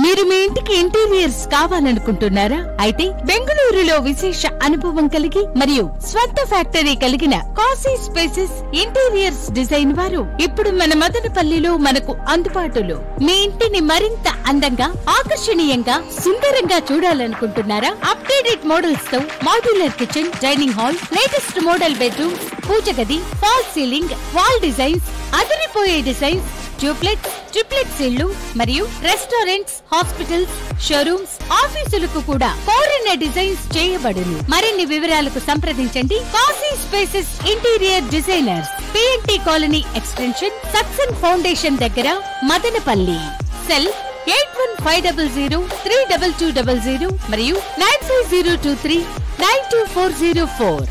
మీరు మీ ఇంటికి ఇంటీరియర్స్ కావాలనుకుంటున్నారా? అయితే బెంగళూరులో విశేష అనుభవం కలిగి మరియు స్వంత ఫ్యాక్టరీ కలిగిన కాశీ స్పేసెస్ ఇంటీరియర్స్ డిజైన్ వారు ఇప్పుడు మన మదనపల్లిలో మనకు అందుబాటులో. మీ ఇంటిని మరింత అందంగా, ఆకర్షణీయంగా, సుందరంగా చూడాలనుకుంటున్నారా? అప్డేటెడ్ మోడల్స్ తో modular kitchen, dining hall, latest model bedrooms, puja గది, ఫాల్ సీలింగ్, వాల్ డిజైన్స్, అదిరిపోయే డిజైన్స్, డూప్లెక్స్, ట్రిప్లెక్స్ ఇళ్లు మరియు రెస్టారెంట్స్, హాస్పిటల్స్, షోరూమ్స్, ఆఫీసులకు కూడా కోరిన డిజైన్స్ చేయబడును. మరిన్ని వివరాలకు సంప్రదించండి Kashi spaces interior designers, PNT colony extension, సక్సెన్ ఫౌండేషన్ దగ్గర, మదనపల్లి. సెల్ 8150032200 మరియు 9502392404.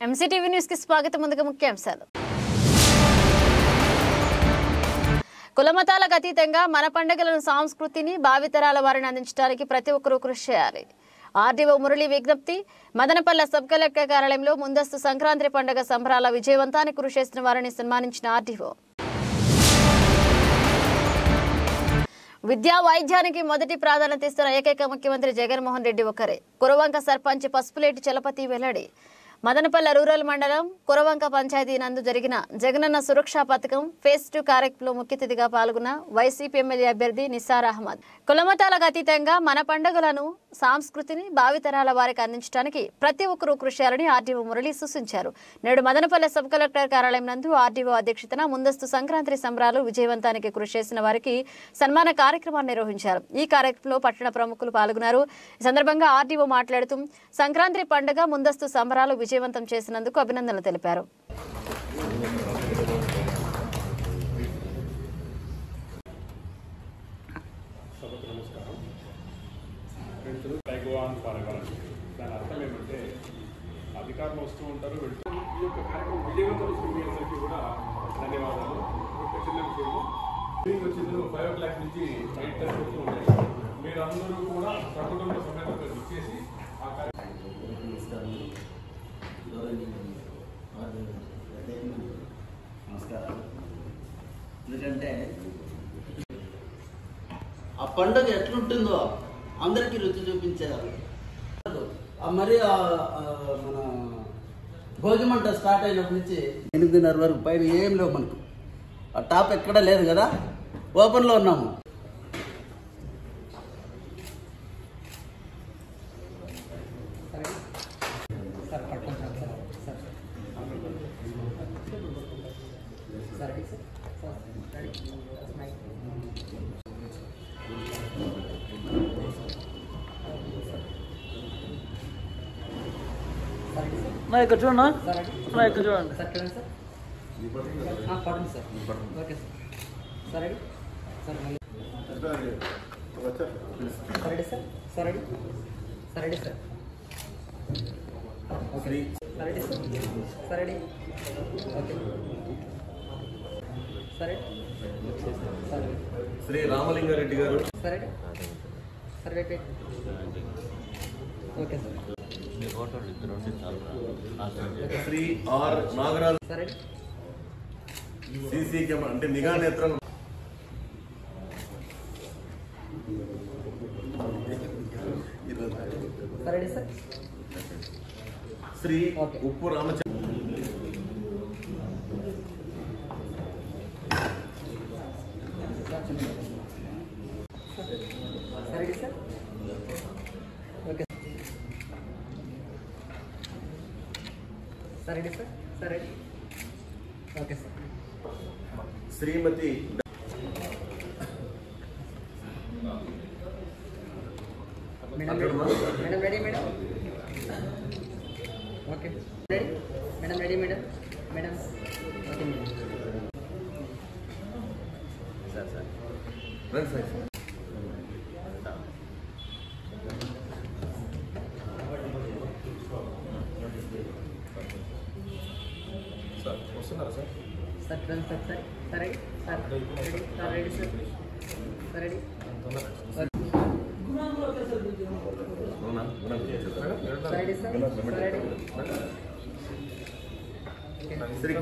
ఎంసీటీవీ న్యూస్ కి స్వాగతం. ముందుగా ముఖ్యాంశాలు. కులమతాలకు అతీతంగా మన పండుగలను, సంస్కృతిని భావితరాల వారిని అందించడానికి ప్రతి ఒక్కరూ కృషి చేయాలి. ఆర్డీఓ మురళి విజ్ఞప్తి. మదనపల్లె సబ్ కలెక్టర్ కార్యాలయంలో ముందస్తు సంక్రాంతి పండుగ సంబరాల విజయవంతానికి కృషి చేసిన వారిని సన్మానించిన ఆర్డీఓ. విద్యా వైద్యానికి మొదటి ప్రాధాన్యత ఇస్తున్న ఏకైక ముఖ్యమంత్రి జగన్మోహన్ రెడ్డి ఒక్కరే. కురవంక సర్పంచ్ పసుపులేటి చలపతి వెల్లడి. మదనపల్లె రూరల్ మండలం కురవంక పంచాయతీ నందు జరిగిన జగనన్న సురక్షా పథకం ఫేజ్ 2 కార్యక్రమంలో ముఖ్య అతిథిగా పాల్గొన్న వైసీపీ ఎమ్మెల్యే అభ్యర్థి నిసార్ అహ్మద్. కులమతాలకు అతీతంగా మన పండుగలను, సంస్కృతిని భావితరాల వారికి అందించడానికి ప్రతి ఒక్కరూ కృషి చేయాలని ఆర్డీఓ మురళి సూచించారు. నేడు మదనపల్లె సబ్ కలెక్టర్ కార్యాలయం నందు ఆర్డీఓ అధ్యక్షతన ముందస్తు సంక్రాంతి సంబరాలు విజయవంతానికి కృషి చేసిన వారికి సన్మాన కార్యక్రమాన్ని నిర్వహించారు. ఈ కార్యక్రమంలో పట్టణ ప్రముఖులు పాల్గొన్నారు. ఈ సందర్భంగా ఆర్డీఓ మాట్లాడుతూ సంక్రాంతి పండుగ ముందస్తు సంబరాలు విజయవంతం చేసినందుకు అభినందనలు తెలిపారు. దాని అర్థం ఏమంటే అధికారులు వస్తూ ఉంటారు, వెళ్తూ ఈ యొక్క కార్యక్రమం విజయవంతం మీ అందరికీ కూడా ధన్యవాదాలు. ఒక చిన్న విషయము, వచ్చింది 5 o'clock నుంచి బయట జరుగుతూ ఉంటాయి. మీరు అందరూ కూడా సకుటుంబ సమేతంగా ఇచ్చేసి ఆ నమస్కారం. ఎందుకంటే ఆ పండుగ ఎట్లుంటుందో అందరికీ రుచి చూపించారు. మరి మన భోగిమంట స్టార్ట్ అయినప్పటి నుంచి 8:30 వరకు పైన ఏం లేవు మనకు. ఆ టాప్ ఎక్కడా లేదు కదా, ఓపెన్లో ఉన్నాము. నా ఇక్కడ చూడన్నా, నా ఇక్కడ చూడండి సార్. పడండి సార్. Okay sir. సరే సార్. సరే సార్. సరే సరే సార్. ఓకే సరే సార్. సరే ఓకే సరే. శ్రీ రామలింగారెడ్డి గారు. సరే సరే okay sir. Shri R Nagaraju. సరే సిసి కెమెరా అంటే నిఘా నేత్రం. సరే సార్. శ్రీ ఉప్పు రామచంద్ర. సరే సార్. ఓకే సరే సార్. సరే okay sir. Shrimati madam madam ready madam. Okay ready madam. Ready madam. Madam okay madam. Sir రండి సార్. సార్ వస్తున్నారా sir? Sir, done, sir. Sir, ready? Sir, ready? Sir, ready, sir. Sir, ready? Sir, ready, sir. Sir, ready? Shri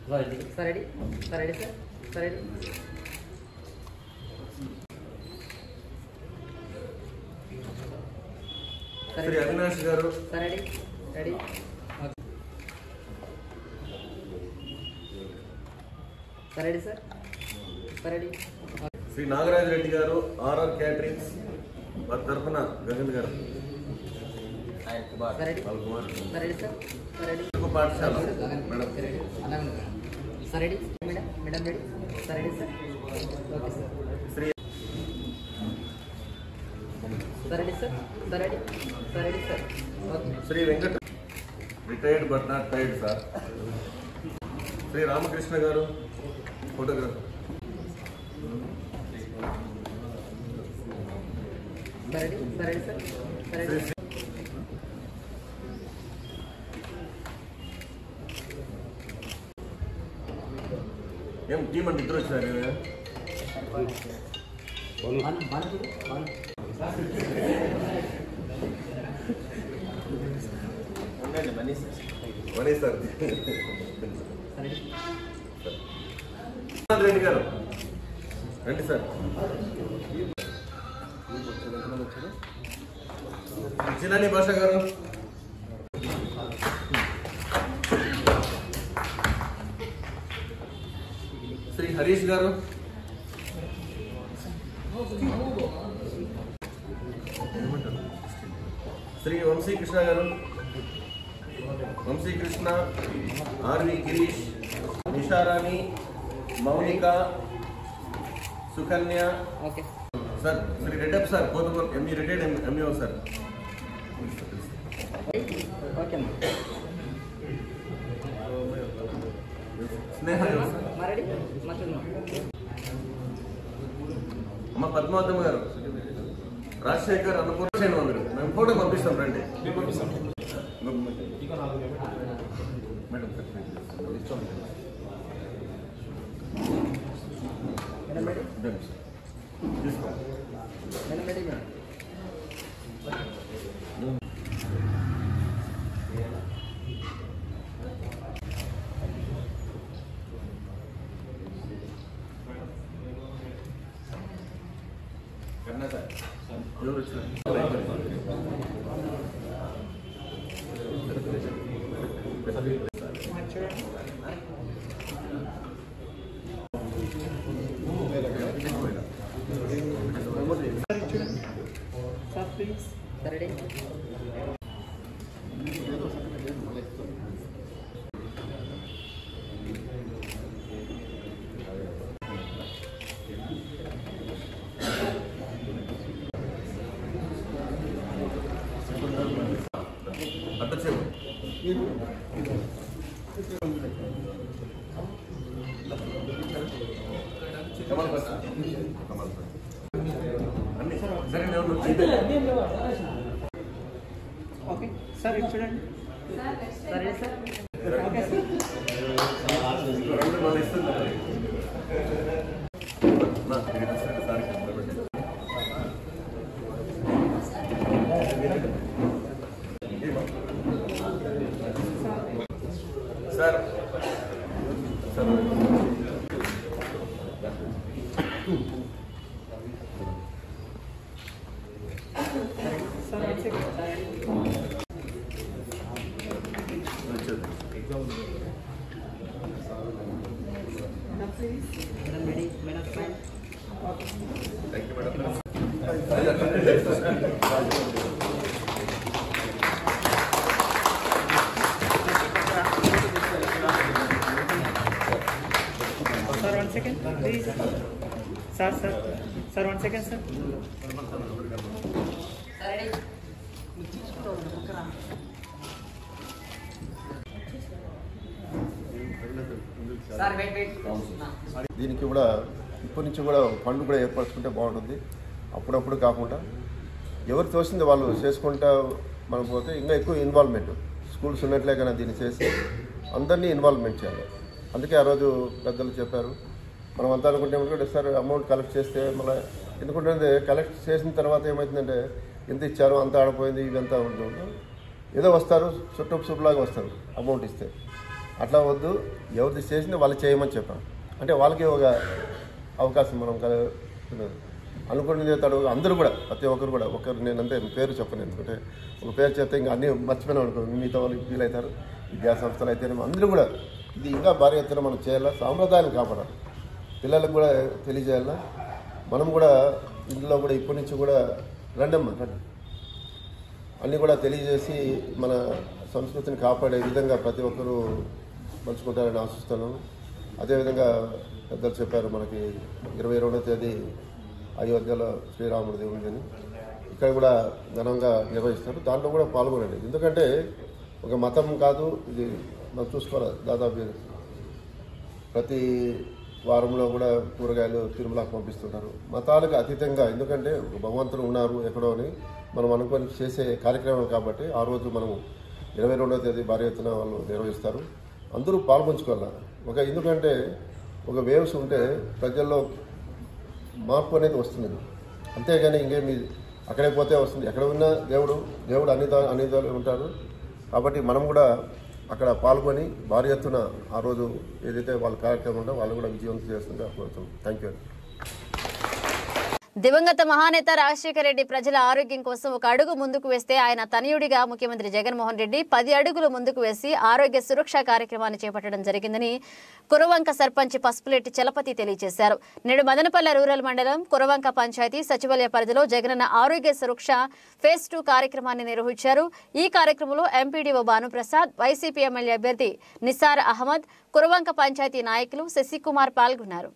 Sir, ready? Sir, ready? Sir, ready, sir. Sir, ready? Shri Avinash గారు, Sir, ready? Ready? Sir, ready, sir. Sir, ready? Shri Nagaraj Reddy గారు, RR caterings వారి తరఫున గగన్ గారు, Sir, ready? వాళ్ళ Kumar Sir, ready, sir. Sir, ready? పాఠశాల madam. Sir, ready? Madam, ready? Sir, ready, sir. Okay, sir. Shri Sir, ready, sir. Sir, ready? Sir, ready, sir. Okay. Shri Venkata retired but not tired sir. Shri Ramakrishna గారు, photographer. Sir, ready? Sir, ready, sir. Sir, ready? ఏం team అంటే ఇద్దరు వచ్చారు money sir. Reddy గారు రండి sir. చిన్నాని భాష గారు, శ్రీ హరీష్ గారు, శ్రీ వంశీకృష్ణ గారు, Vamshikrishna, RV Girish, Nisharani, Mounika, Sukanya Okay. Sir. Shri Reddappa sir, Kothamuru ME retired MEO sir. Okay, ma'am. Sneha గారు సార్. Ready? Mustard, ma'am. అమ్మ పద్మావతమ్మ గారు, రాజశేఖర్, అన్నపూర్ణ మీరు. మేము ఫోటో పంపిస్తాం రండి. Madam sir Madam, ready? తీసుకోండి. Madam, ready, ma'am. కన్నా సార్ ఎవరు వచ్చారు? Sir, please. Sir, ready? అడ్డొచ్చేమో కమల్ బస్ అన్ని సరే ఎవరు Okay. Sir, you shouldn't. Sir, ready, sir. Okay, sir. రెండు వాళ్ళు ఇస్తున్నారు. Sir sir Sir, one second. Sir, ready? Madam, please. Madam, ready? Madam, fine. Thank you madam. Sir, one second, please. Sir. Sir, one second, sir. Sir, wait. దీనికి కూడా ఇప్పటి నుంచి కూడా fund కూడా ఏర్పరచుకుంటే బాగుంటుంది. అప్పుడప్పుడు కాకుండా ఎవరు తోచింది వాళ్ళు చేసుకుంటా మనం పోతే ఇంకా ఎక్కువ ఇన్వాల్వ్మెంట్ స్కూల్స్ ఉన్నట్లే కానీ దీన్ని చేసి అందరినీ ఇన్వాల్వ్మెంట్ చేయాలి. అందుకే ఆ రోజు పెద్దలు చెప్పారు. మనం అంతా అనుకుంటే సార్ అమౌంట్ కలెక్ట్ చేస్తే మళ్ళీ ఎందుకంటే కలెక్ట్ చేసిన తర్వాత ఏమవుతుందంటే ఎంత ఇచ్చారో అంత ఆడిపోయింది ఇదంతా ఉంటుంది. ఏదో వస్తారు చుట్టులాగా వస్తారు అమౌంట్ ఇస్తే. అట్లా వద్దు, ఎవరిది చేసింది వాళ్ళు చేయమని చెప్పాను. అంటే వాళ్ళకి ఒక అవకాశం మనం అనుకునేది అందరూ కూడా ప్రతి ఒక్కరు కూడా ఒకరు నేనంతే పేరు చెప్పను, ఎందుకంటే ఒక పేరు చెప్తే ఇంకా అన్నీ మర్చిపోయినా అనుకో మిగతా వాళ్ళు ఫీల్ అవుతారు. విద్యా సంస్థలు అయితే అందరూ కూడా ఇది ఇంకా భారీ ఎత్తున మనం చేయాలా, సాంప్రదాయాలు కాపాడాలి, పిల్లలకు కూడా తెలియజేయాలా. మనం కూడా ఇంట్లో కూడా ఇప్పటి నుంచి కూడా రండి అన్నీ కూడా తెలియజేసి మన సంస్కృతిని కాపాడే విధంగా ప్రతి ఒక్కరూ పంచుకుంటారని ఆశిస్తున్నాను. అదేవిధంగా పెద్దలు చెప్పారు మనకి 22వ తేదీ అయోధ్యలో శ్రీరాముడి దేవుడి అని ఇక్కడ కూడా ఘనంగా నిర్వహిస్తారు. దాంట్లో కూడా పాల్గొనండి. ఎందుకంటే ఒక మతం కాదు ఇది, మనం చూసుకోవాలి. దాదాపు ప్రతి వారంలో కూడా కూరగాయలు తిరుమలకు పంపిస్తుంటారు. మతాలకు అతీతంగా, ఎందుకంటే భగవంతుడు ఉన్నారు ఎక్కడో అని మనం అనుకొని చేసే కార్యక్రమం కాబట్టి ఆ రోజు మనం 22వ తేదీ భారీ ఎత్తున వాళ్ళు నిర్వహిస్తారు. అందరూ పాల్పంచుకోవాలి. ఎందుకంటే ఒక వేవ్స్ ఉంటే ప్రజల్లో మార్పు అనేది వస్తుంది. అంతేగాని ఇంకేమి అక్కడే పోతే వస్తుంది. ఎక్కడ ఉన్నా దేవుడు అన్ని ఉంటారు. కాబట్టి మనం కూడా అక్కడ పాల్గొని భారీ ఎత్తున ఆ రోజు ఏదైతే వాళ్ళ కార్యక్రమం ఉందో వాళ్ళు కూడా విజయవంతం చేస్తుంటే కోరుతున్నాం. Thank you. దివంగత మహానేత రాజశేఖర రెడ్డి ప్రజల ఆరోగ్యం కోసం ఒక అడుగు ముందుకు వేస్తే ఆయన తనయుడిగా ముఖ్యమంత్రి జగన్మోహన్ రెడ్డి 10 అడుగులు ముందుకు వేసి ఆరోగ్య సురక్ష కార్యక్రమాన్ని చేపట్టడం జరిగిందని కురవంక సర్పంచ్ పసుపులెట్టి చలపతి తెలియజేశారు. నేడు మదనపల్లె రూరల్ మండలం కురవంక పంచాయతీ సచివాలయ పరిధిలో జగనన్న ఆరోగ్య సురక్ష ఫేజ్ 2 కార్యక్రమాన్ని నిర్వహించారు. ఈ కార్యక్రమంలో ఎంపీడీఓ భానుప్రసాద్, వైసీపీ ఎమ్మెల్యే అభ్యర్థి నిసార్ అహ్మద్, కురవంక పంచాయతీ నాయకులు శశికుమార్ పాల్గొన్నారు.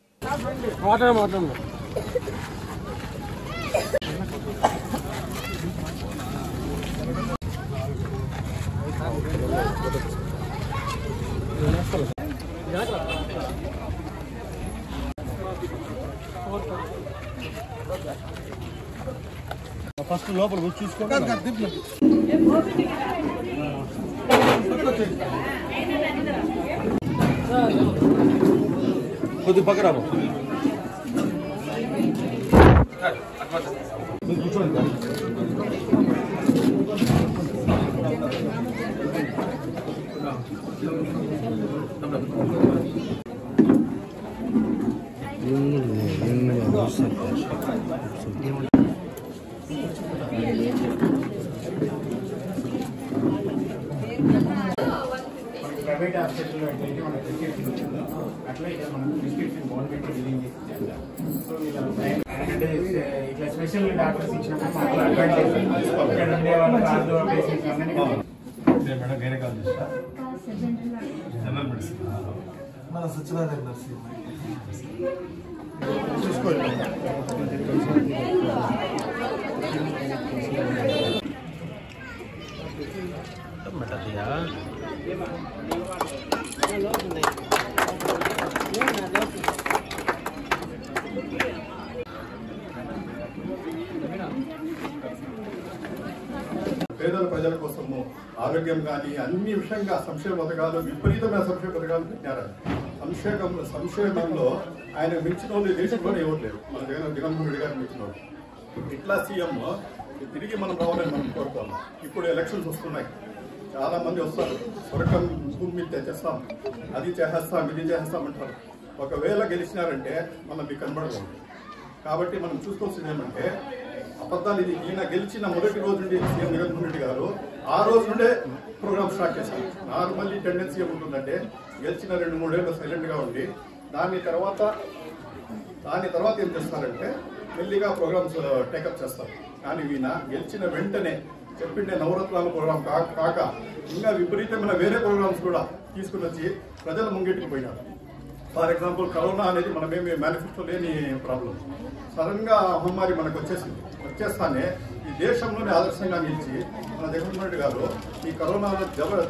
ఫస్ట్ లోపల వచ్చి చూసుకోండి. కొద్ది పక్కన కూర్చోండి. ప్రైవేట్ హాస్పిటల్లో ఎట్లయితే మన ప్రిస్క్రిప్షన్ ఉంటుందో అట్లా ఇక్కడ మనం ప్రిస్క్రిప్షన్ గవర్నమెంట్ రిలీజ్ చేసి ఇచ్చారు. సో అంటే ఇట్లా స్పెషల్ డాక్టర్స్ ఇచ్చినప్పుడు మాకు అడ్వాంటేజ్ ఇక్కడ ఉండే వాళ్ళు కార్డు పేషెంట్స్ అందరినీ మేడం వేరే కాల్ చేస్తా జనరల్ మెడిసిన్ మన సచివాలయం నర్సింగ్ చూసుకోండి. పేదల ప్రజల కోసము ఆరోగ్యం కానీ అన్ని విషయంగా సంక్షేమ పథకాలు, విపరీతమైన సంక్షేమ పథకాలు పెట్టారు. సంక్షేమంలో ఆయన మించిన వాళ్ళు దేశంలో ఇవ్వట్లేదు. మన జగన్మోహన్ రెడ్డి గారు మించిన వాళ్ళు. ఇట్లా సీఎం తిరిగి మనం రావాలని మనం కోరుకోవాలి. ఇప్పుడు ఎలక్షన్స్ వస్తున్నాయి, చాలా మంది వస్తారు, స్వర్గం భూమి మీద తెచ్చేస్తాం, అది చేసేస్తాం, ఇది చేసేస్తామంటారు. ఒకవేళ గెలిచినారంటే మనం మీకు కనబడదు. కాబట్టి మనం చూసుకోవాల్సింది ఏమంటే అబద్ధాలు. ఇది ఈయన గెలిచిన మొదటి రోజు నుండి సీఎం జగన్మోహన్ రెడ్డి గారు ఆ రోజు నుండే ప్రోగ్రామ్ స్టార్ట్ చేశారు. నార్మల్లీ టెండెన్సీ ఏముంటుందంటే గెలిచిన 2-3 ఏళ్ళు సైలెంట్గా ఉండి దాని తర్వాత ఏం చేస్తారంటే మెల్లిగా ప్రోగ్రామ్స్ టేకప్ చేస్తారు. కానీ ఈయన గెలిచిన వెంటనే చెప్పిండే నవరత్నాల ప్రోగ్రామ్ కాక ఇంకా విపరీతమైన వేరే ప్రోగ్రామ్స్ కూడా తీసుకుని వచ్చి ప్రజల ముంగిటికి పోయినారు. ఫర్ ఎగ్జాంపుల్ కరోనా అనేది మనమేమి మేనిఫెస్టో లేని ప్రాబ్లం. సడన్గా మహమ్మారి మనకు వచ్చేస్తానే ఈ దేశంలోనే ఆదర్శంగా నిలిచి మన జగన్మోహన్ రెడ్డి గారు ఈ కరోనాలో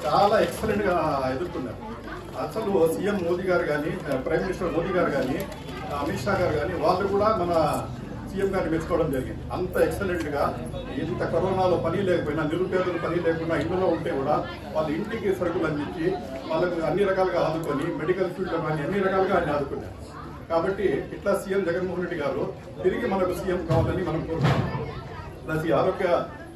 చాలా ఎక్సలెంట్గా ఎదుర్కొన్నారు. అసలు సీఎం మోదీ గారు కానీ, ప్రైమ్ మినిస్టర్ మోదీ గారు కానీ, అమిత్ షా గారు కానీ వాళ్ళు కూడా మన సీఎం గారిని మెచ్చుకోవడం జరిగింది. అంత ఎక్సలెంట్గా ఇంత కరోనాలో పని లేకపోయినా, నిరుపేదలు పని లేకుండా ఇంట్లో ఉంటే కూడా వాళ్ళ ఇంటికి సరుకులు అందించి వాళ్ళకు అన్ని రకాలుగా ఆదుకొని మెడికల్ ఫీల్డ్లో కానీ అన్ని రకాలుగా ఆయన ఆదుకున్నారు. కాబట్టి ఇట్లా సీఎం జగన్మోహన్ రెడ్డి గారు తిరిగి మనకు సీఎం కావాలని మనం కోరుతున్నాం. ప్లస్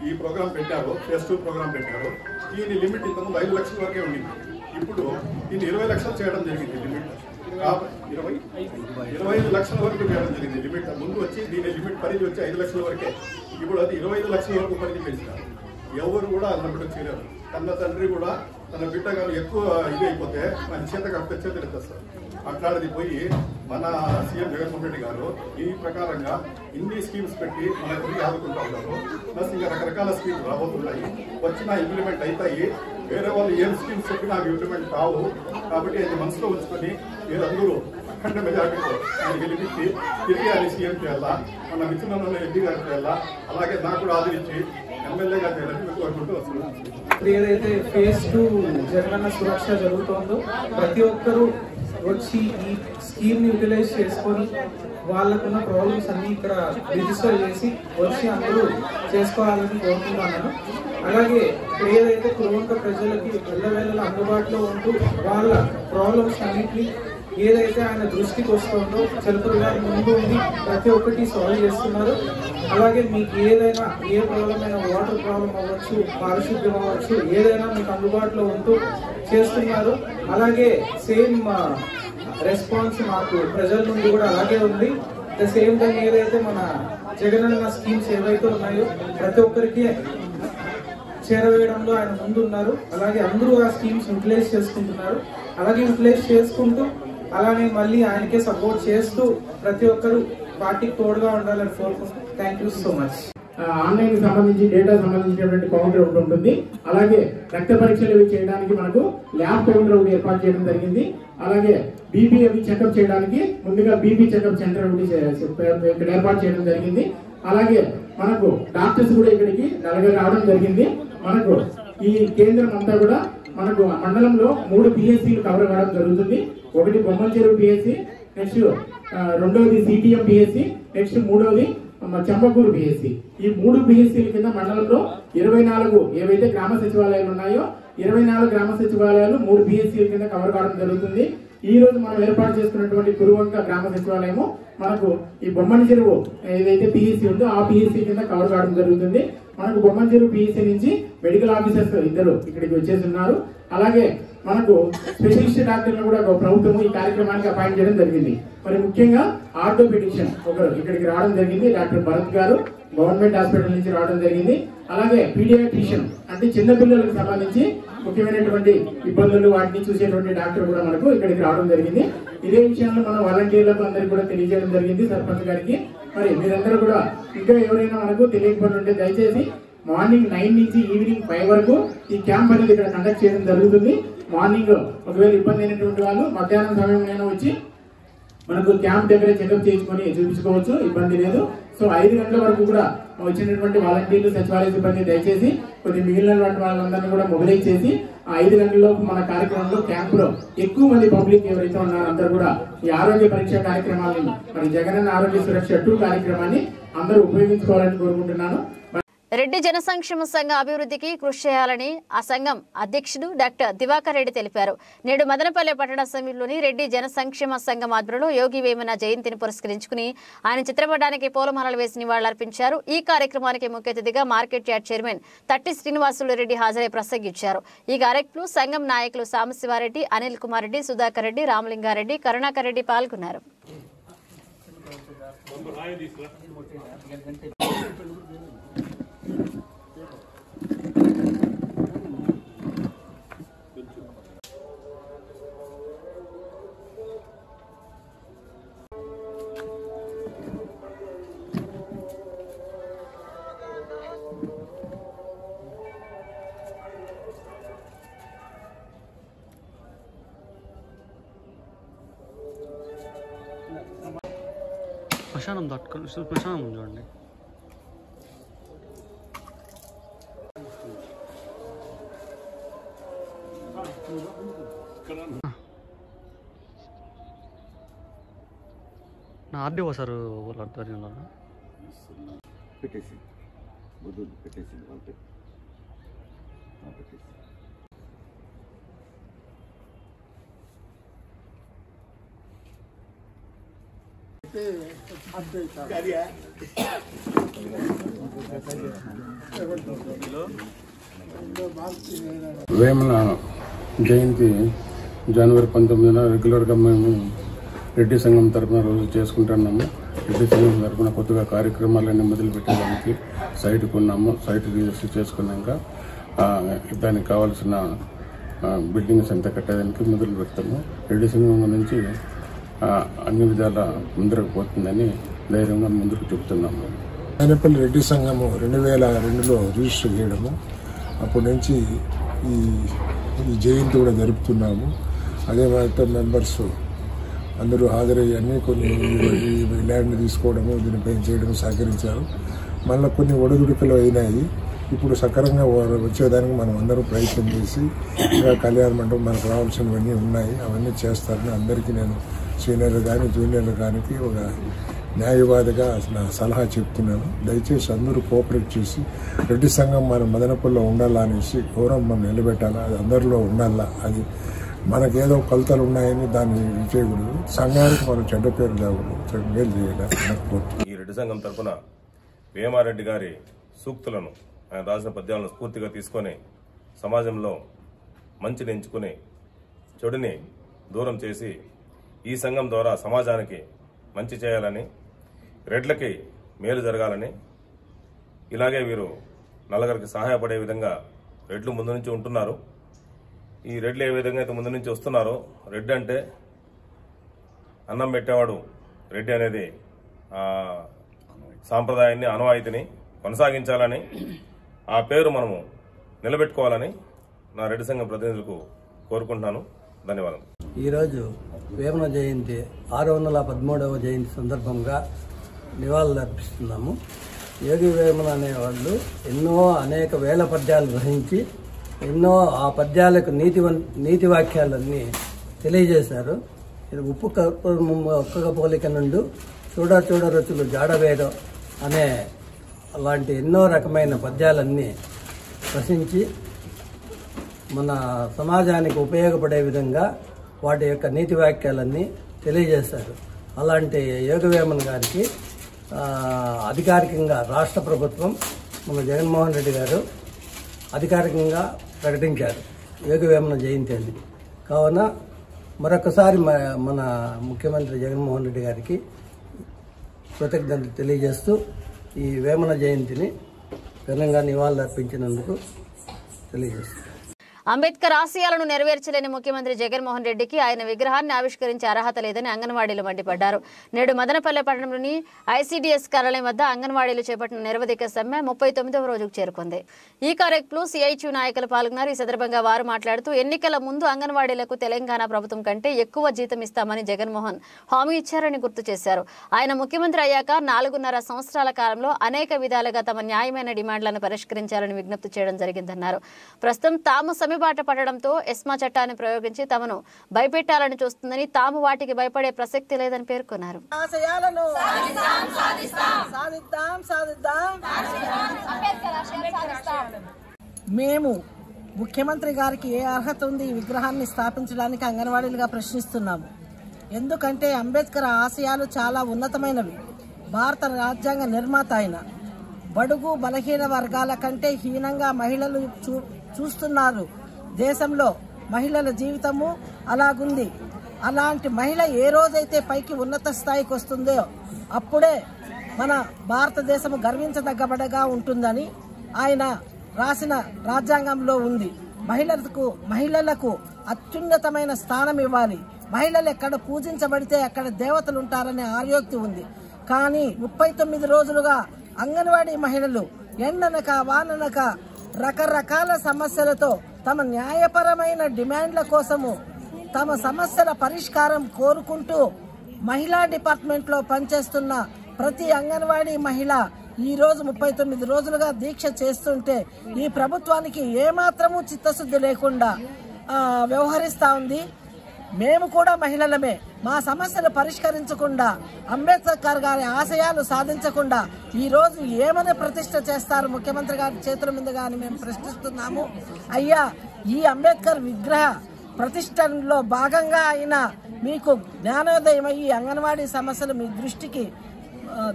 ఈ ప్రోగ్రాం పెట్టారు, ఫేజ్ 2 ప్రోగ్రాం పెట్టారు. దీని లిమిట్ ఇంతకుముందు 5 లక్షల వరకే ఉండింది. ఇప్పుడు దీన్ని 20 లక్షలు చేయడం జరిగింది లిమిట్. 25 లక్షల వరకు చేయడం జరిగింది లిమిట్. ముందు వచ్చి దీని లిమిట్ పరిధి వచ్చి 5 లక్షల వరకే. ఇప్పుడు అది 25 లక్షల వరకు పరిధి పెంచినారు. ఎవరు కూడా అన్నప్పుడు చేయలేరు. కన్న తండ్రి కూడా తన బిడ్డ కానీ ఎక్కువ ఇది అయిపోతే మన చేతకు అప్పించేది తెస్తారు. అట్లాంటిది పోయి మన సీఎం జగన్మోహన్ రెడ్డి గారు ఈ ప్రకారంగా ఇన్ని స్కీమ్స్ పెట్టి మన తిరిగి ఆదుకుంటా ఉన్నారు. ప్లస్ ఇంకా రకరకాల స్కీమ్స్ రాబోతున్నాయి, వచ్చినా ఇంప్లిమెంట్ అవుతాయి. వేరే వాళ్ళు ఏం స్కీమ్స్ చెప్పినా అవి ఇంప్లిమెంట్ కావు. కాబట్టి అది మనసులో ఉంచుకొని మీరందరూ అఖండ మెజార్టీతో ఆయన గెలిపించి తిరిగి ఆయన సీఎం చేయాలా, మన మిత్రులలో ఎంపీ గారు చేయాలా, అలాగే నాకు కూడా ఆదరించి ఎమ్మెల్యేగా చేయాలని కోరుకుంటూ వస్తున్నాను. ఏదైతే ఫేజ్ 2 జగనన్న సురక్ష జరుగుతుందో ప్రతి ఒక్కరూ వచ్చి ఈ స్కీమ్ ని యూటిలైజ్ చేసుకొని వాళ్ళకున్న ప్రాబ్లమ్స్ అన్ని ఇక్కడ రిజిస్టర్ చేసి వచ్చి అందరూ చేసుకోవాలని కోరుకుంటున్నాను. అలాగే ఏదైతే కురువంక ప్రజలకి వెళ్ళవేళ అందుబాటులో ఉంటూ వాళ్ళ ప్రాబ్లమ్స్ అన్నింటినీ ఏదైతే ఆయన దృష్టికి వస్తుందో చలపతి గారి ముందు ఉండి ప్రతి ఒక్కటి సాల్వ్ చేస్తున్నారు. అలాగే మీకు ఏదైనా ఏ ప్రాబ్లం అయినా, వాటర్ ప్రాబ్లం అవ్వచ్చు, పారిశుద్ధ్యం అవ్వచ్చు, ఏదైనా మీకు అందుబాటులో ఉంటూ చేస్తున్నారు. అలాగే సేమ్ రెస్పాన్స్ మాకు ప్రజల నుండి కూడా అలాగే ఉంది. ద సేమ్ టైం ఏదైతే మన జగనన్న స్కీమ్స్ ఏవైతే ఉన్నాయో ప్రతి ఒక్కరికి చేరవేయడంలో ఆయన ముందున్నారు. అలాగే అందరూ ఆ స్కీమ్స్ యూటిలైజ్ చేసుకుంటున్నారు. అలాగే యూటిలైజ్ చేసుకుంటూ అలానే మళ్ళీ ఆయనకే సపోర్ట్ చేస్తూ ప్రతి ఒక్కరు పార్టీకి తోడుగా ఉండాలని కోరుకుంటున్నాను. Thank you so much. Online కి సంబంధించి డేటా సంబంధించినటువంటి కౌంటర్ ఒకటి ఉంటుంది. అలాగే రక్త పరీక్షలు చేయడానికి మనకు ల్యాబ్ కౌంటర్ ఒకటి ఏర్పాటు చేయడం జరిగింది. అలాగే బీపీ అవి చెకప్ చేయడానికి ముందుగా బీపీ చెకప్ సెంటర్ ఒకటి ఇక్కడ ఏర్పాటు చేయడం జరిగింది. అలాగే మనకు డాక్టర్స్ కూడా ఇక్కడికి నలుగురు రావడం జరిగింది. మనకు ఈ కేంద్రం అంతా కూడా మనకు మండలంలో 3 పిఎస్సీలు కవర్ కావడం జరుగుతుంది. ఒకటి బొమ్మల చెరువు పిఎస్సీ, నెక్స్ట్ రెండవది సిటిఎం పిఎస్సీ, నెక్స్ట్ మూడవది చంపకూరు పిఎస్సీ. ఈ 3 పిఎస్సీల కింద మండలంలో 24 ఏవైతే గ్రామ సచివాలయాలు ఉన్నాయో 24 గ్రామ సచివాలయాలు 3 పిఎస్సీల కింద కవర్ కావడం జరుగుతుంది. ఈ రోజు మనం ఏర్పాటు చేసుకున్నటువంటి కురువంక గ్రామ సచివాలయము మనకు ఈ బొమ్మల చెరువు ఏదైతే పిఎస్సీ ఉందో ఆ పిఎస్సీ కింద కవర్ కావడం జరుగుతుంది. మనకు బొమ్మల చెరువు పిఎస్సీ నుంచి మెడికల్ ఆఫీసర్స్ 2 ఇక్కడికి వచ్చేసి ఉన్నారు. అలాగే మనకు స్పెషలిస్ట్ డాక్టర్లు కూడా ప్రభుత్వం ఈ కార్యక్రమానికి అపాయింట్ చేయడం జరిగింది. మరి ముఖ్యంగా ఆర్థోపెడిషియన్ ఒకరు ఇక్కడికి రావడం జరిగింది. డాక్టర్ భరత్ గారు గవర్నమెంట్ హాస్పిటల్ నుంచి రావడం జరిగింది. అలాగే పీడియాట్రిషియన్ అంటే చిన్నపిల్లలకు సంబంధించి ముఖ్యమైనటువంటి ఇబ్బందులు వాటిని చూసేటువంటి డాక్టర్ కూడా మనకు ఇక్కడికి రావడం జరిగింది. ఇదే విషయాన్ని మనం వాలంటీర్లకు అందరికీ కూడా తెలియజేయడం జరిగింది సర్పంచ్ గారికి. మరి మీరందరూ కూడా ఇంకా ఎవరైనా మనకు తెలియకపోతే ఉంటే దయచేసి మార్నింగ్ 9 నుంచి ఈవినింగ్ 5 వరకు ఈ క్యాంప్ అనేది ఇక్కడ కండక్ట్ చేయడం జరుగుతుంది. మార్నింగ్ ఒకవేళ ఇబ్బంది అయినటువంటి వాళ్ళు మధ్యాహ్నం సమయంలో వచ్చి మనకు క్యాంప్ దగ్గర చెకప్ చేసుకొని చూపించుకోవచ్చు, ఇబ్బంది లేదు. సో 5 గంటల వరకు కూడా వచ్చినటువంటి వాలంటీర్లు సచివాలయ సిబ్బంది దయచేసి కొద్ది మిగిలినటువంటి వాళ్ళందరినీ కూడా మొబిలైజ్ చేసి ఆ 5 గంటలలోపు మన కార్యక్రమంలో క్యాంపులో ఎక్కువ మంది పబ్లిక్ ఎవరైతే ఉన్నారో అందరూ కూడా ఈ ఆరోగ్య పరీక్ష కార్యక్రమాన్ని మరి జగనన్న ఆరోగ్య సురక్ష 2 కార్యక్రమాన్ని అందరూ ఉపయోగించుకోవాలని కోరుకుంటున్నాను. రెడ్డి జన సంక్షేమ సంఘ అభివృద్ధికి కృషి చేయాలని ఆ సంఘం అధ్యక్షుడు డాక్టర్ దివాకర్ రెడ్డి తెలిపారు. నేడు మదనపల్లె పట్టణ సమీపంలోని రెడ్డి జన సంక్షేమ సంఘం ఆధ్వర్యంలో యోగి వేమన జయంతిని పురస్కరించుకుని ఆయన చిత్రపటానికి పూలమాలలు వేసి నివాళులర్పించారు. ఈ కార్యక్రమానికి ముఖ్య అతిథిగా మార్కెట్ యార్డ్ చైర్మన్ తట్టి శ్రీనివాసులు రెడ్డి హాజరై ప్రసంగించారు. ఈ కార్యక్రమంలో సంఘం నాయకులు సాంబశివారెడ్డి, అనిల్ కుమార్ రెడ్డి, సుధాకర్ రెడ్డి, రామలింగారెడ్డి, కరుణాకర్ రెడ్డి పాల్గొన్నారు. శ్మశానం దాటుకొని శ్మశానం చూడండి. నా ఆర్డీఓ సార్ వాళ్ళ ఆధ్వర్యంలో పెట్టేసి వద్దు పెట్టేసింది వాళ్ళు పెట్టేసి వేమన జయంతి జనవరి 19న రెగ్యులర్గా మేము రెడ్డి సంఘం తరఫున రోజు చేసుకుంటున్నాము. రెడ్డి సంఘం తరఫున కొత్తగా కార్యక్రమాలన్నీ మొదలుపెట్టడానికి సైట్ కొన్నాము. సైట్ రిజిస్టర్ చేసుకున్నాక దానికి కావాల్సిన బిల్డింగ్స్ అంతా కట్టేదానికి మొదలు పెడతాము. రెడ్డి సంఘం నుంచి అన్ని విధాల ముందుకు పోతుందని ధైర్యంగా ముందుకు చెప్తున్నాము. మదనపల్లి రెడ్డి సంఘము 2002లో రిజిస్టర్ చేయడము, అప్పటి నుంచి ఈ జయంతి కూడా జరుపుతున్నాము. అదే మాదిరితో మెంబర్స్ అందరూ హాజరయ్యి అన్నీ కొన్ని ల్యాండ్ తీసుకోవడము, దీనిపై చేయడం సహకరించారు. మళ్ళీ కొన్ని ఒడిదుడుకులు అయినాయి. ఇప్పుడు సక్రమంగా వచ్చేదానికి మనం అందరూ ప్రయత్నం చేసి ఇంకా కళ్యాణ మండపం మనకు రావాల్సినవన్నీ ఉన్నాయి, అవన్నీ చేస్తారని అందరికీ నేను సీనియర్లు కానీ జూనియర్లు కానీ ఒక న్యాయవాదిగా నా సలహా చెప్తున్నాను. దయచేసి అందరూ కోఆపరేట్ చేసి రెడ్డి సంఘం మన మదనపల్లిలో ఉండాలా అనేసి గౌరవం మనం నిలబెట్టాలా, అది అందరిలో ఉండాలా. అది మనకేదో కొలతలు ఉన్నాయని దాన్ని చేయకూడదు, సంఘానికి మనం చెడ్డ పేరు తేకూడదు, మేలు చేయాలి. ఈ రెడ్డి సంఘం తరఫున వేమారెడ్డి గారి సూక్తులను, ఆయన రాసిన పద్యాలను స్ఫూర్తిగా తీసుకొని సమాజంలో మంచిని ఎంచుకుని చెడుని దూరం చేసి ఈ సంఘం ద్వారా సమాజానికి మంచి చేయాలని, రెడ్లకి మేలు జరగాలని, ఇలాగే వీరు నలుగురికి సహాయపడే విధంగా రెడ్లు ముందు నుంచి ఉంటున్నారు. ఈ రెడ్లు ఏ విధంగా అయితే ముందు నుంచి వస్తున్నారో, రెడ్డి అంటే అన్నం పెట్టేవాడు రెడ్డి అనేది సాంప్రదాయాన్ని, ఆనవాయితీని కొనసాగించాలని, ఆ పేరు మనము నిలబెట్టుకోవాలని నా రెడ్డి సంఘం ప్రతినిధులకు కోరుకుంటున్నాను. ధన్యవాదాలు. ఈరోజు వేమన జయంతి 613వ జయంతి సందర్భంగా నివాళులు అర్పిస్తున్నాము. యోగి వేమన అనేవాళ్ళు అనేక వేల పద్యాలు గ్రహించి ఎన్నో ఆ పద్యాలకు నీతి వాక్యాలన్నీ తెలియజేశారు. ఇది ఉప్పు ఒక్క పోలిక నుండి చూడ చూడ రుచులు జాడవేయడం అనే అలాంటి ఎన్నో రకమైన పద్యాలన్నీ రచించి మన సమాజానికి ఉపయోగపడే విధంగా వాటి యొక్క నీతి వాక్యాలన్నీ తెలియజేశారు. అలాంటి యోగవేమన్ గారికి అధికారికంగా రాష్ట్ర ప్రభుత్వం మన జగన్మోహన్ రెడ్డి గారు అధికారికంగా ప్రకటించారు యోగవేమన జయంతి అని. కావున మరొకసారి మన ముఖ్యమంత్రి జగన్మోహన్ రెడ్డి గారికి కృతజ్ఞతలు తెలియజేస్తూ ఈ వేమన జయంతిని ఘనంగా నివాళులు అర్పించినందుకు తెలియజేస్తాను. అంబేద్కర్ ఆశయాలను నెరవేర్చలేని ముఖ్యమంత్రి జగన్మోహన్ రెడ్డికి ఆయన విగ్రహాన్ని ఆవిష్కరించే అర్హత లేదని అంగన్వాడీలు మండిపడ్డారు. నేడు మదనపల్లె పట్టణంలోని ఐసీడీఎస్ కార్యాలయం వద్ద అంగన్వాడీలు చేపట్టిన నిరవధిక సమ్మె 39వ రోజుకు చేరుకుంది. ఈ కార్యక్రమంలో సిఐటియు నాయకులు పాల్గొన్నారు. ఈ సందర్భంగా వారు మాట్లాడుతూ ఎన్నికల ముందు అంగన్వాడీలకు తెలంగాణ ప్రభుత్వం కంటే ఎక్కువ జీతం ఇస్తామని జగన్మోహన్ హామీ ఇచ్చారని గుర్తు చేశారు. ఆయన ముఖ్యమంత్రి అయ్యాక 4.5 సంవత్సరాల కాలంలో అనేక విధాలుగా తమ న్యాయమైన డిమాండ్లను పరిష్కరించాలని విజ్ఞప్తి చేయడం జరిగిందన్నారు. ప్రస్తుతం తాము బాట పడడంతో ఎస్మా చట్టాన్ని ప్రయోగించి తమను భయపెట్టాలని చూస్తుందని, తాము వాటికి భయపడే ప్రసక్తి లేదని పేర్కొన్నారు. మేము ముఖ్యమంత్రి గారికి ఏ అర్హత ఉంది ఈ విగ్రహాన్ని స్థాపించడానికి అంగన్వాడీలుగా ప్రశ్నిస్తున్నాము. ఎందుకంటే అంబేద్కర్ ఆశయాలు చాలా ఉన్నతమైనవి. భారత రాజ్యాంగ నిర్మాత అయిన బడుగు బలహీన వర్గాల కంటే హీనంగా మహిళలు చూస్తున్నారు. దేశంలో మహిళల జీవితము అలాగుంది. అలాంటి మహిళ ఏ రోజైతే పైకి ఉన్నత స్థాయికి వస్తుందో అప్పుడే మన భారతదేశం గర్వించదగ్గబడగా ఉంటుందని ఆయన రాసిన రాజ్యాంగంలో ఉంది. మహిళలకు అత్యున్నతమైన స్థానం ఇవ్వాలి. మహిళలు ఎక్కడ పూజించబడితే అక్కడ దేవతలు ఉంటారనే ఆర్యోక్తి ఉంది. కానీ 39 రోజులుగా అంగన్వాడీ మహిళలు ఎండనక వాననక రకరకాల సమస్యలతో తమ న్యాయపరమైన డిమాండ్ల కోసము తమ సమస్యల పరిష్కారం కోరుకుంటూ మహిళా డిపార్ట్మెంట్ లో పనిచేస్తున్న ప్రతి అంగన్వాడీ మహిళ ఈ రోజు 39 రోజులుగా దీక్ష చేస్తుంటే ఈ ప్రభుత్వానికి ఏమాత్రము చిత్తశుద్ధి లేకుండా వ్యవహరిస్తా ఉంది. మేము కూడా మహిళలమే. మా సమస్యలు పరిష్కరించకుండా, అంబేద్కర్ గారి ఆశయాలు సాధించకుండా ఈ రోజు ఏమని ప్రతిష్ట చేస్తారు ముఖ్యమంత్రి గారి చేతుల మీదుగా అని మేము ప్రశ్నిస్తున్నాము. అయ్యా, ఈ అంబేద్కర్ విగ్రహ ప్రతిష్టలో భాగంగా అయినా మీకు జ్ఞానోదయం అయ్యి అంగన్వాడీ సమస్యలు మీ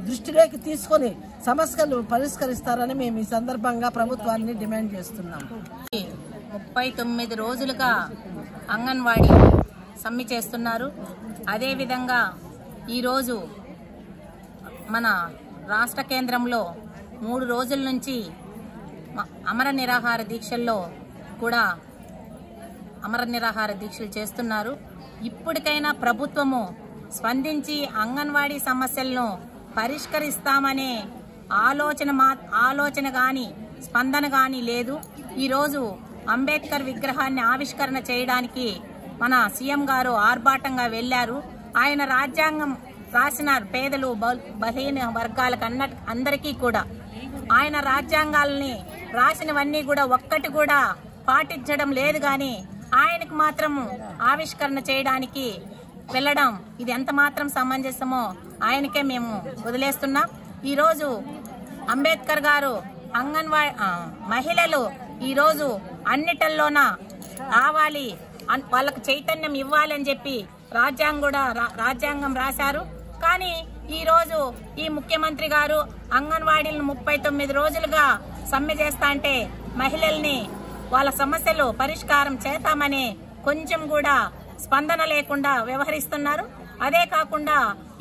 దృష్టిలోకి తీసుకొని సమస్యలు పరిష్కరిస్తారని మేము ఈ సందర్భంగా ప్రభుత్వాన్ని డిమాండ్ చేస్తున్నాము. 39 రోజులుగా అంగన్వాడీ సమ్మె చేస్తున్నారు. అదేవిధంగా ఈరోజు మన రాష్ట్ర కేంద్రంలో 3 రోజుల నుంచి అమర నిరాహార దీక్షల్లో కూడా దీక్షలు చేస్తున్నారు. ఇప్పటికైనా ప్రభుత్వము స్పందించి అంగన్వాడీ సమస్యలను పరిష్కరిస్తామనే ఆలోచన కానీ స్పందన కానీ లేదు. ఈరోజు అంబేద్కర్ విగ్రహాన్ని ఆవిష్కరణ చేయడానికి మన సీఎం గారు ఆర్భాటంగా వెళ్లారు. ఆయన రాజ్యాంగం రాసిన పేదలు బలహీన వర్గాలకు అందరికీ కూడా ఆయన రాజ్యాంగాలని రాసినవన్నీ కూడా ఒక్కటి కూడా పాటించడం లేదు. కానీ ఆయనకు మాత్రం ఆవిష్కరణ చేయడానికి వెళ్ళడం ఇది ఎంత మాత్రం సమంజసమో ఆయనకే మేము వదిలేస్తున్నాం. ఈరోజు అంబేద్కర్ గారు అంగన్వాడీ మహిళలు ఈరోజు అన్నిటల్లోన రావాలి, వాళ్ళకు చైతన్యం ఇవ్వాలని చెప్పి రాజ్యాంగం రాశారు. కానీ ఈరోజు ఈ ముఖ్యమంత్రి గారు అంగన్వాడీలను 39 రోజులుగా సమ్మె చేస్తా అంటే మహిళల్ని వాళ్ళ సమస్యలు పరిష్కారం చేస్తామని కొంచెం కూడా స్పందన లేకుండా వ్యవహరిస్తున్నారు. అదే కాకుండా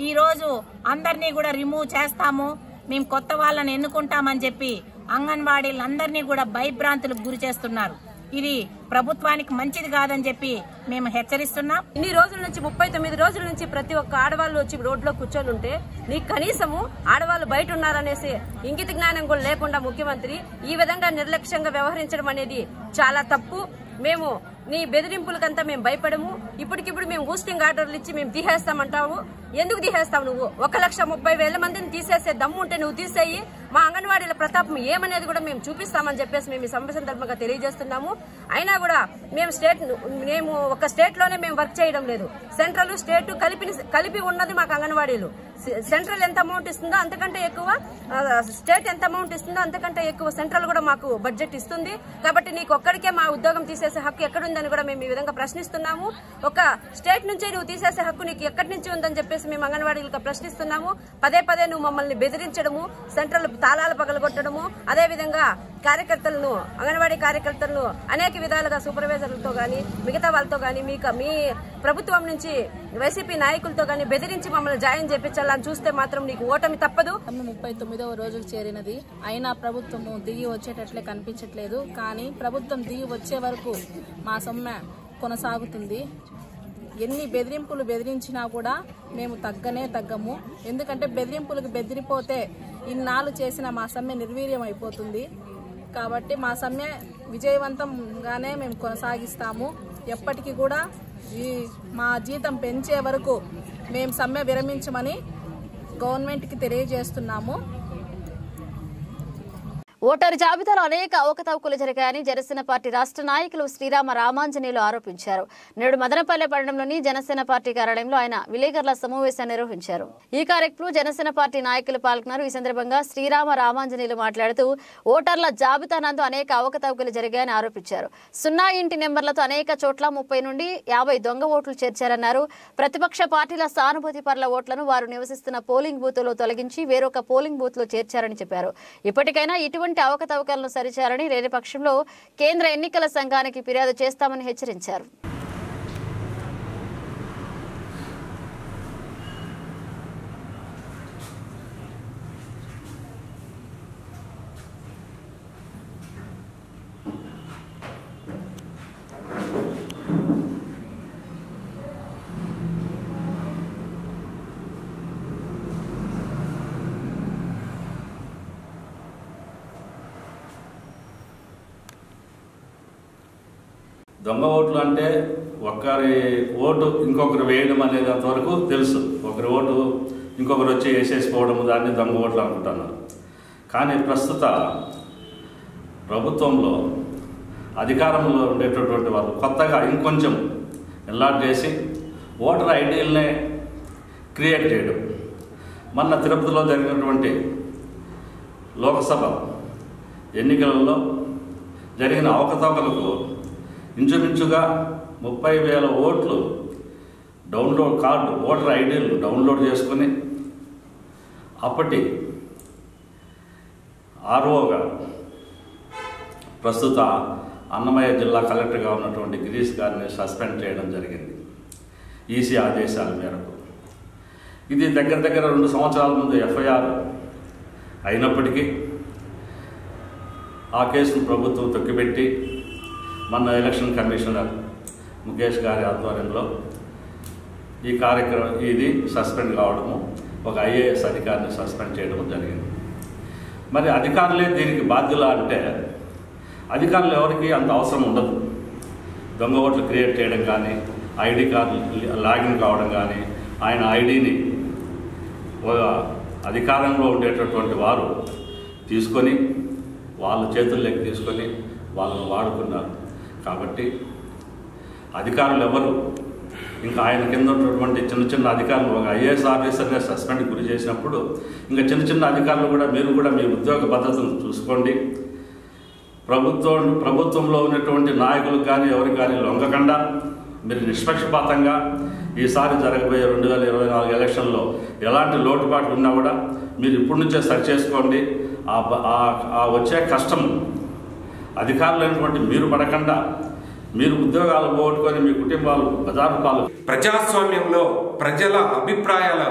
ఈరోజు అందరినీ కూడా రిమూవ్ చేస్తాము, మేము కొత్త వాళ్ళని ఎన్నుకుంటామని చెప్పి అంగన్వాడీలందరినీ కూడా భయభ్రాంతులకు గురి చేస్తున్నారు. ఇది ప్రభుత్వానికి మంచిది కాదని చెప్పి మేము హెచ్చరిస్తున్నాం. ఇన్ని రోజుల నుంచి 39 రోజుల నుంచి ప్రతి ఒక్క ఆడవాళ్ళు వచ్చి రోడ్లో కూర్చొని ఉంటే నీకు కనీసము ఆడవాళ్ళు బయట ఉన్నారనేసి ఇంగిత జ్ఞానం కూడా లేకుండా ముఖ్యమంత్రి ఈ విధంగా నిర్లక్ష్యంగా వ్యవహరించడం అనేది చాలా తప్పు. మేము నీ బెదిరింపులకంతా మేము భయపడము. ఇప్పటికిప్పుడు మేము బూస్టింగ్ ఆర్డర్లు ఇచ్చి మేము తీసేస్తామంటావు. ఎందుకు తీసేస్తావు నువ్వు? 1,30,000 మందిని తీసేసే దమ్ము ఉంటే నువ్వు తీసేయి. మా అంగన్వాడీల ప్రతాపం ఏమనేది కూడా మేము చూపిస్తామని చెప్పేసి మేము ఈ సమ్మె సందర్భంగా తెలియజేస్తున్నాము. అయినా కూడా మేము ఒక స్టేట్ లోనే మేము వర్క్ చేయడం లేదు. సెంట్రల్ స్టేట్ కలిపి ఉన్నది మాకు అంగన్వాడీలు. సెంట్రల్ ఎంత అమౌంట్ ఇస్తుందో అంతకంటే ఎక్కువ, స్టేట్ ఎంత అమౌంట్ ఇస్తుందో అంతకంటే ఎక్కువ సెంట్రల్ కూడా మాకు బడ్జెట్ ఇస్తుంది. కాబట్టి నీకు ఒక్కడికే మా ఉద్యోగం తీసేసే హక్కు ఎక్కడుందని కూడా మేము ఈ విధంగా ప్రశ్నిస్తున్నాము. ఒక స్టేట్ నుంచే నువ్వు తీసేసే హక్కు నీకు ఎక్కడి నుంచి ఉందని చెప్పేసి మేము అంగన్వాడీలకు ప్రశ్నిస్తున్నాము. పదే నువ్వు మమ్మల్ని బెదిరించడము, సెంట్రల్ తాళాలు పగలగొట్టడము, అదేవిధంగా అంగన్వాడీ కార్యకర్తలను అనేక విధాలుగా సూపర్వైజర్లతో గానీ మిగతా వాళ్ళతో గానీ మీ ప్రభుత్వం నుంచి వైసీపీ నాయకులతో గానీ బెదిరించి మమ్మల్ని జాయిన్ చేపించాలని చూస్తే మాత్రం నీకు ఓటమి తప్పదు. 39వ రోజుకు చేరినది, అయినా ప్రభుత్వం దిగి వచ్చేటట్లే కనిపించట్లేదు. కానీ ప్రభుత్వం దిగి వచ్చే వరకు మా సమ్మె కొనసాగుతుంది. ఎన్ని బెదిరించినా కూడా మేము తగ్గము. ఎందుకంటే బెదిరింపులకు బెదిరిపోతే ఇన్నాళ్ళు చేసిన మా సమ్మె నిర్వీర్యం అయిపోతుంది. కాబట్టి మా సమ్మె విజయవంతంగానే మేము కొనసాగిస్తాము. ఎప్పటికీ కూడా మా జీతం పెంచే వరకు మేము సమ్మె విరమించమని గవర్నమెంట్కి తెలియజేస్తున్నాము. ఓటరు జాబితాలో అనేక అవకతవకలు జరిగాయని జనసేన పార్టీ రాష్ట్ర నాయకులు శ్రీరామ రామాంజనేయులు ఆరోపించారు. నేడు మదనపల్లె పట్టణంలోని జనసేన పార్టీ కార్యాలయంలో ఆయన విలేకరుల సమావేశాన్ని నిర్వహించారు. ఈ కార్యక్రమంలో జనసేన పార్టీ నాయకులు పాల్గొన్నారు. ఈ సందర్భంగా శ్రీరామ రామాంజనేయులు మాట్లాడుతూ ఓటర్ల జాబితా నందు అనేక అవకతవకలు జరిగాయని ఆరోపించారు. 0 ఇంటి నెంబర్లతో అనేక చోట్ల 30 నుండి 50 దొంగ ఓట్లు చేర్చారన్నారు. ప్రతిపక్ష పార్టీల సానుభూతి పరుల ఓట్లను వారు నివసిస్తున్న పోలింగ్ బూత్ లో తొలగించి వేరొక పోలింగ్ బూత్ లో చేర్చారని చెప్పారు. ఇప్పటికైనా ఇటువంటి అవకతవకలను సరిచారని, లేని పక్షంలో కేంద్ర ఎన్నికల సంఘానికి ఫిర్యాదు చేస్తామని హెచ్చరించారు. దొంగ ఓట్లు అంటే ఒకరి ఓటు ఇంకొకరు వేయడం అనేది అంతవరకు తెలుసు. ఒకరి ఓటు ఇంకొకరు వచ్చి వేసేసిపోవడం, దాన్ని దొంగ ఓట్లు అనుకుంటున్నారు. కానీ ప్రస్తుత ప్రభుత్వంలో అధికారంలో ఉండేటటువంటి వాళ్ళు కొత్తగా ఇంకొంచెం ఎన్లాట్ చేసి ఓటర్ ఐడీలనే క్రియేట్ చేయడం. మొన్న తిరుపతిలో జరిగినటువంటి లోక్సభ ఎన్నికలలో జరిగిన అవకతవకలకు ఇంచుమించుగా 30,000 ఓట్లు డౌన్లోడ్ కార్డు ఓటర్ ఐడీలు డౌన్లోడ్ చేసుకుని అప్పటి ఆర్ఓగా ప్రస్తుత అన్నమయ్య జిల్లా కలెక్టర్గా ఉన్నటువంటి గిరీష్ గారిని సస్పెండ్ చేయడం జరిగింది ఈసీ ఆదేశాల మేరకు. ఇది దగ్గర 2 సంవత్సరాల ముందు ఎఫ్ఐఆర్ అయినప్పటికీ ఆ కేసును ప్రభుత్వం తొక్కిపెట్టి మన ఎలక్షన్ కమిషనర్ ముఖేష్ గారి ఆధ్వర్యంలో ఇది సస్పెండ్ కావడము, ఒక ఐఏఎస్ అధికారిని సస్పెండ్ చేయడం జరిగింది. మరి అధికారులే దీనికి బాధ్యులా అంటే అధికారులు ఎవరికి అంత అవసరం ఉండదు. దొంగ ఓట్లు క్రియేట్ చేయడం కానీ, ఐడి కార్డు లాగిన్ కావడం కానీ, ఆయన ఐడిని అధికారంలో ఉండేటటువంటి వారు తీసుకొని వాళ్ళ చేతుల్లోకి తీసుకొని వాళ్ళని వాడుకున్నారు. కాబట్టి అధికారులు ఎవరు ఇంకా ఆయన కింద ఉన్నటువంటి చిన్న అధికారులు ఒక ఐఏఎస్ ఆఫీసర్గా సస్పెండ్ గురి చేసినప్పుడు ఇంకా చిన్న అధికారులు కూడా మీరు కూడా మీ ఉద్యోగ భద్రతను చూసుకోండి. ప్రభుత్వంలో ఉన్నటువంటి నాయకులకు కానీ ఎవరికి కానీ లొంగకుండా మీరు నిష్పక్షపాతంగా ఈసారి జరగబోయే 2024 ఎలక్షన్లో ఎలాంటి లోటుపాట్లు ఉన్నా కూడా మీరు ఇప్పటి నుంచే సరి చేసుకోండి. ఆ వచ్చే కష్టం అధికారులు అయినటువంటి మీరు పడకుండా మీరు ఉద్యోగాలు పోగొట్టుకొని మీ కుటుంబాలు బజారు పాలు. ప్రజాస్వామ్యంలో ప్రజల అభిప్రాయాల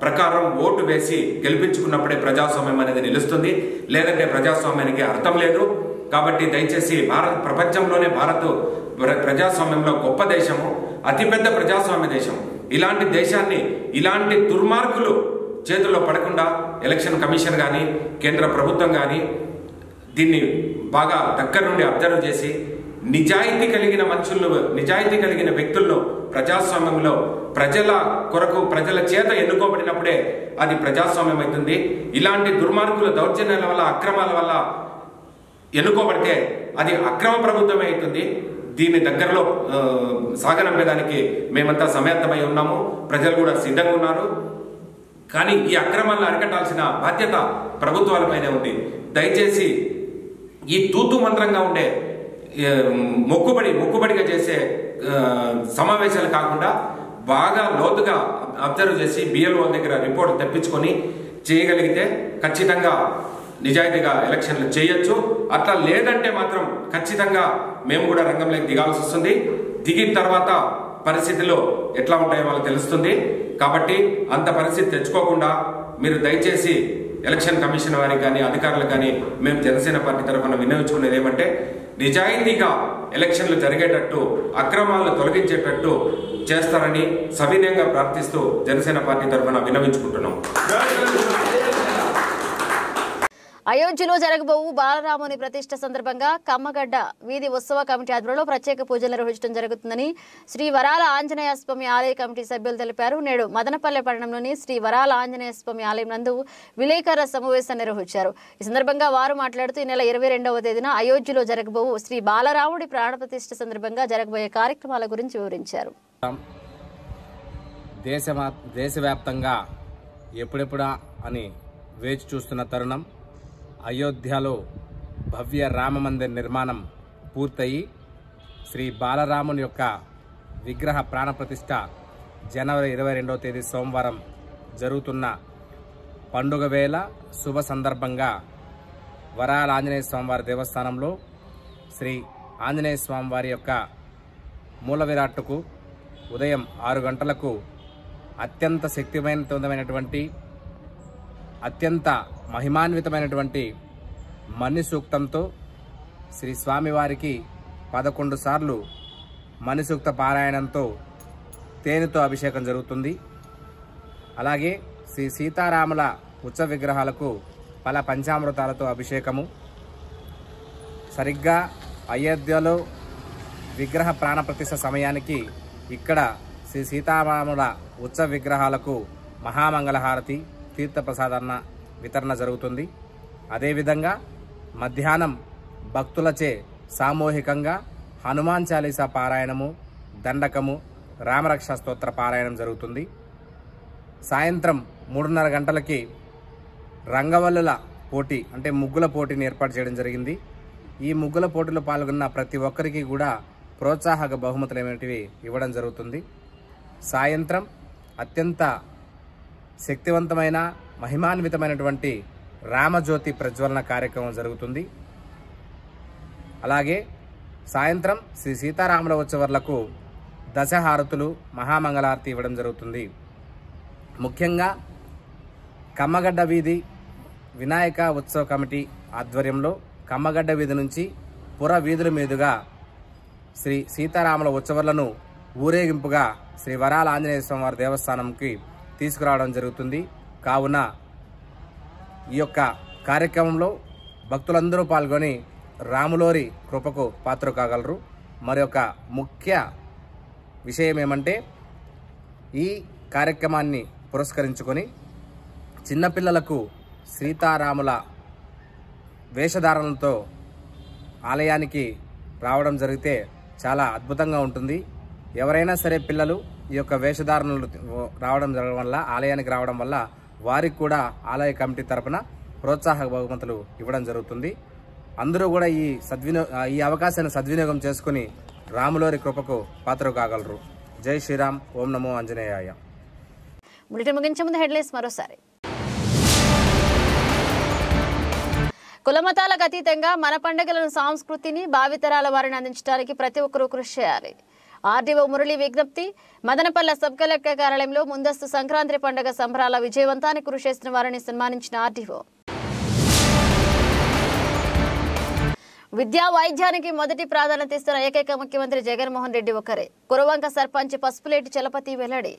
ప్రకారం ఓటు వేసి గెలిపించుకున్నప్పుడే ప్రజాస్వామ్యం అనేది నిలుస్తుంది, లేదంటే ప్రజాస్వామ్యానికి అర్థం లేదు. కాబట్టి దయచేసి ప్రపంచంలోనే భారత్ ప్రజాస్వామ్యంలో గొప్ప దేశము, అతిపెద్ద ప్రజాస్వామ్య దేశం. ఇలాంటి దేశాన్ని ఇలాంటి దుర్మార్గులు చేతుల్లో పడకుండా ఎలక్షన్ కమిషన్ కానీ కేంద్ర ప్రభుత్వం కానీ దీన్ని బాగా దగ్గర నుండి అబ్జర్వ్ చేసి నిజాయితీ కలిగిన మనుషులను, నిజాయితీ కలిగిన వ్యక్తులను ప్రజాస్వామ్యంలో ప్రజల కొరకు ప్రజల చేత ఎన్నుకోబడినప్పుడే అది ప్రజాస్వామ్యం అవుతుంది. ఇలాంటి దుర్మార్గుల దౌర్జన్యాల వల్ల, అక్రమాల వల్ల ఎన్నుకోబడితే అది అక్రమ ప్రభుత్వమే అవుతుంది. దీన్ని దగ్గరలో సాగనంపేదానికి మేమంతా సమాయత్తమై ఉన్నాము, ప్రజలు కూడా సిద్ధంగా ఉన్నారు. కానీ ఈ అక్రమాలను అరికట్టాల్సిన బాధ్యత ప్రభుత్వాలపైనే ఉంది. దయచేసి ఈ తూతు మంత్రంగా ఉండే మొక్కుబడిగా చేసే సమావేశాలు కాకుండా బాగా లోతుగా అబ్జర్వ్ చేసి బిఎల్ఓ దగ్గర రిపోర్ట్ తెప్పించుకొని చేయగలిగితే ఖచ్చితంగా నిజాయితీగా ఎలక్షన్లు చేయొచ్చు. అట్లా లేదంటే మాత్రం ఖచ్చితంగా మేము కూడా రంగంలోకి దిగాల్సి వస్తుంది. దిగిన తర్వాత పరిస్థితులు ఎట్లా ఉంటాయో వాళ్ళకి తెలుస్తుంది. కాబట్టి అంత పరిస్థితి తెచ్చుకోకుండా మీరు దయచేసి ఎలక్షన్ కమిషన్ వారికి కానీ అధికారులకు కానీ మేము జనసేన పార్టీ తరఫున వినియోగించుకునేది ఏమంటే నిజాయితీగా ఎలక్షన్లు జరిగేటట్టు, అక్రమాలను తొలగించేటట్టు చేస్తారని సవినయంగా ప్రార్థిస్తూ జనసేన పార్టీ తరఫున విన్నవించుకుంటున్నాం. అయోధ్యలో జరగబోవు బాలరాముని ప్రతిష్ఠ సందర్భంగా కమ్మగడ్డ వీధి ఉత్సవ కమిటీ ఆధ్వర్యంలో ప్రత్యేక పూజలు నిర్వహించడం జరుగుతుందని శ్రీ వరాల ఆంజనేయ స్వామి ఆలయ కమిటీ సభ్యులు తెలిపారు. నేడు మదనపల్లె పట్టణంలోని శ్రీ వరాల ఆంజనేయ స్వామి ఆలయం నందు విలేకరుల సమావేశం నిర్వహించారు. ఈ సందర్భంగా వారు మాట్లాడుతూ ఈ నెల 22వ తేదీన అయోధ్యలో జరగబోవు శ్రీ బాలరాముడి ప్రాణ ప్రతిష్ఠ సందర్భంగా జరగబోయే కార్యక్రమాల గురించి వివరించారు. దేశవ్యాప్తంగా ఎప్పుడెప్పుడా అని వేచి చూస్తున్న తరుణం అయోధ్యలో భవ్య రామమందిర్ నిర్మాణం పూర్తయి శ్రీ బాలరాముని యొక్క విగ్రహ ప్రాణప్రతిష్ఠ జనవరి 22వ తేదీ సోమవారం జరుగుతున్న పండుగ వేళ శుభ సందర్భంగా వరాల ఆంజనేయ స్వామివారి దేవస్థానంలో శ్రీ ఆంజనేయ స్వామివారి యొక్క మూల విరాట్టుకు ఉదయం 6 గంటలకు అత్యంత శక్తివంతమైనటువంటి అత్యంత మహిమాన్వితమైనటువంటి మణి సూక్తంతో శ్రీ స్వామివారికి 11 సార్లు మణి సూక్త పారాయణంతో తేనెతో అభిషేకం జరుగుతుంది. అలాగే శ్రీ సీతారాముల ఉత్సవ విగ్రహాలకు పల పంచామృతాలతో అభిషేకము. సరిగ్గా అయోధ్యలో విగ్రహ ప్రాణప్రతిష్ఠ సమయానికి ఇక్కడ శ్రీ సీతారాముల ఉత్సవ విగ్రహాలకు మహామంగళహారతి తీర్థప్రసాదన వితరణ జరుగుతుంది. అదేవిధంగా మధ్యాహ్నం భక్తులచే సామూహికంగా హనుమాన్ చాలీసా పారాయణము, దండకము, రామరక్ష స్తోత్ర పారాయణం జరుగుతుంది. సాయంత్రం 3:30 గంటలకి రంగవల్లుల పోటీ అంటే ముగ్గుల పోటీని ఏర్పాటు చేయడం జరిగింది. ఈ ముగ్గుల పోటీలో పాల్గొన్న ప్రతి ఒక్కరికి కూడా ప్రోత్సాహక బహుమతులు అనేటివి ఇవ్వడం జరుగుతుంది. సాయంత్రం అత్యంత శక్తివంతమైన మహిమాన్వితమైనటువంటి రామజ్యోతి ప్రజ్వలన కార్యక్రమం జరుగుతుంది. అలాగే సాయంత్రం శ్రీ సీతారాముల ఉత్సవాలకు దశహారతులు మహామంగళారతి ఇవ్వడం జరుగుతుంది. ముఖ్యంగా కమ్మగడ్డ వీధి వినాయక ఉత్సవ కమిటీ ఆధ్వర్యంలో కమ్మగడ్డ వీధి నుంచి పుర వీధుల మీదుగా శ్రీ సీతారాముల ఉత్సవాలను ఊరేగింపుగా శ్రీ వరాల ఆంజనేయ స్వామి వారి దేవస్థానంకి తీసుకురావడం జరుగుతుంది. కావున ఈ యొక్క కార్యక్రమంలో భక్తులందరూ పాల్గొని రాములోరి కృపకు పాత్ర కాగలరు. మరి ఒక ముఖ్య విషయం ఏమంటే ఈ కార్యక్రమాన్ని పురస్కరించుకొని చిన్నపిల్లలకు సీతారాముల వేషధారణలతో ఆలయానికి రావడం జరిగితే చాలా అద్భుతంగా ఉంటుంది. ఎవరైనా సరే పిల్లలు ఈ యొక్క వేషధారణలు రావడం జరగడం వల్ల ఆలయానికి రావడం వల్ల వారికి కూడా ఆలయ కమిటీ తరపున ప్రోత్సాహక బహుమతులు ఇవ్వడం జరుగుతుంది. అందరూ కూడా ఈ అవకాశాన్ని సద్వినియోగం చేసుకుని రాములోరి కృపకు పాత్ర కాగలరు. జై శ్రీరామ్. ఓం నమో ఆంజనేయాయ. బులెటిన్ ముగించే ముందు హెడ్లైన్స్ మరోసారి. కులమతాలకు అతీతంగా మన పండుగలను సంస్కృతిని భావితరాల వారిని అందించడానికి ప్రతి ఒక్కరూ కృషి చేయాలి. ఆర్డీఓ మురళి విజ్ఞప్తి. మదనపల్లె సబ్ కలెక్టర్ కార్యాలయంలో ముందస్తు సంక్రాంతి పండుగ సంబరాల విజయవంతానికి కృషి చేసిన వారిని సన్మానించిన ఆర్డీఓ. విద్యా వైద్యానికి మొదటి ప్రాధాన్యత ఇస్తున్న ఏకైక ముఖ్యమంత్రి జగన్మోహన్ రెడ్డి ఒక్కరే. కురవంక సర్పంచ్ పసుపులేటి చలపతి వెల్లడి.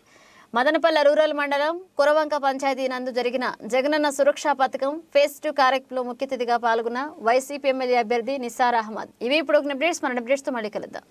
మదనపల్లె రూరల్ మండలం కురవంక పంచాయతీ నందు జరిగిన జగనన్న సురక్షా పథకం ఫేజ్ 2 కార్యక్రమంలో ముఖ్య అతిథిగా పాల్గొన్న వైసీపీ ఎమ్మెల్యే అభ్యర్థి నిసార్ అహ్మద్. ఇవి ఇప్పుడు అప్డేట్స్. మన అప్డేట్స్తో మళ్ళీ కలుద్దాం.